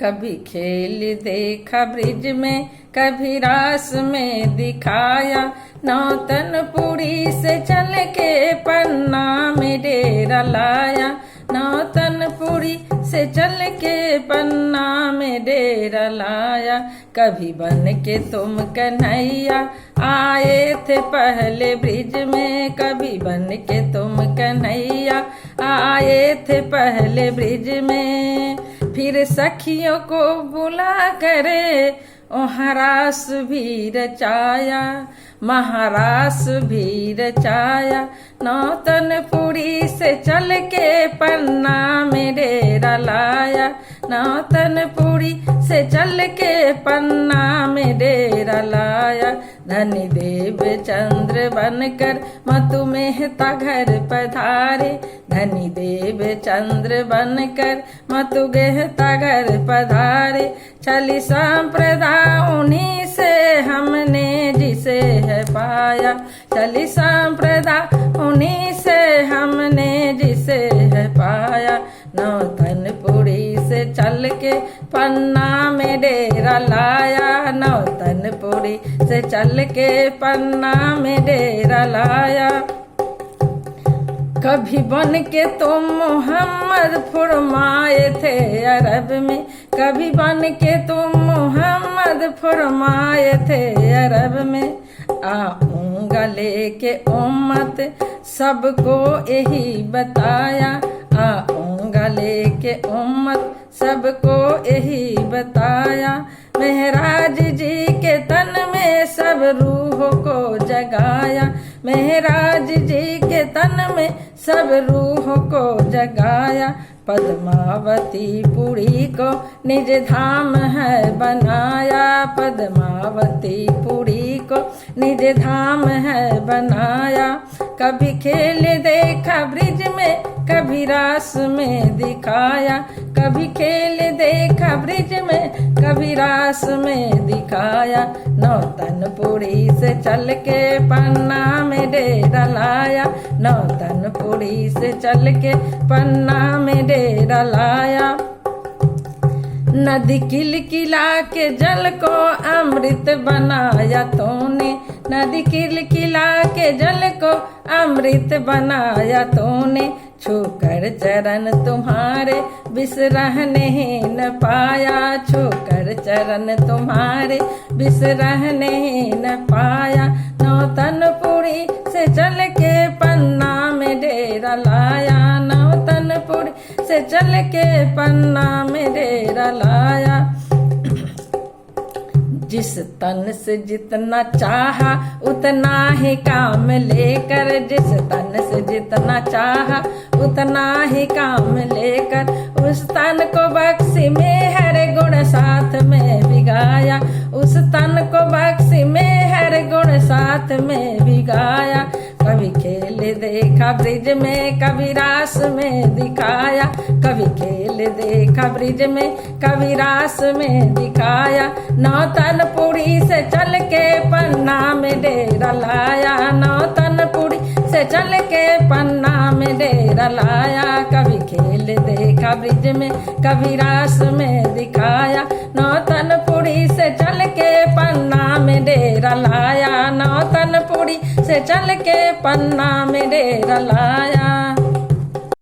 कभी खेल देखा ब्रिज में, कभी रास में दिखाया। नौतनपुरी से चल के पन्ना में डेरा लाया। नौतनपुरी से चल के पन्ना में डेरा लाया। कभी बन के तुम कन्हैया आए थे पहले ब्रिज में, कभी बन के तुम कन्हैया आए थे पहले ब्रिज में। फिर सखियों को बुला करे महारास भी रचाया, महारास भी रचाया। नौतनपुरी से चल के पन्ना में डेरा लाया। नौतनपुरी से चल के पन्ना में डेरा लाया। धनी देव चंद्र बनकर मतु मेहता घर पधारे। धनी देव चंद्र बनकर मतु गेहता घर पधारे। चली संप्रदा उन्हीं से हमने जिसे है पाया। चली संप्रदा उन्हीं से हमने जिसे है पाया। नौतनपुरी से चल के पन्ना में डेरा लाया। नौतनपुरी से चल के पन्ना में डेरा लाया। कभी बन के तुम मोहम्मद फुरमाए थे अरब में, कभी बन के तुम मोहम्मद फुरमाए थे अरब में। आऊंगा लेके उम्मत सबको यही बताया। आऊंगा लेके उम्मत सबको यही बताया। महराज जी के तन में सब रूह को जगाया। महराज जी के तन में सब रूह को जगाया। पद्मावती पुरी को निज धाम है बनाया। पद्मावती पुरी को निज धाम है बनाया। कभी खेल देखा ब्रिज में, कभी रास में दिखाया। कभी खेल देखा ब्रिज में, कभी रास में दिखाया। नौतनपुरी से चल के पन्ना में डेरा लाया। नौतनपुरी से चल के पन्ना में डेरा लाया। नदी किलकिला के जल को अमृत बनाया तूने। नदी किलकिला के जल को अमृत बनाया तूने। छूकर चरण तुम्हारे बिसरह नहीं न पाया। छूकर चरण तुम्हारे बिसरह नहीं न पाया। नौतनपुरी से चल के पन्ना में डेरा लाया। नौतनपुरी से चल के पन्ना में डेरा लाया। जिस तन से जितना चाहा उतना ही काम लेकर। जिस तन से जितना चाहा उतना ही काम लेकर। उस तन को बख्शी में हर गुण साथ में भिगाया। उस तन को बख्शी में हर गुण साथ में भिगाया। कभी खेल देखा ब्रिज में, कभी रास में दिखाया। कभी खेल देखा ब्रिज में, कभी रास में दिखाया। नौतनपुरी से चल के पन्ना में डेरा लाया। नौतनपुरी से चल के पन्ना में डेरा लाया। कभी खेल देखा ब्रिज में, कभी रास में दिखाया। नौतनपुरी से चल के पन्ना में डेरा लाया। नौतनपुरी से चल के पन्ना में डेरा लाया।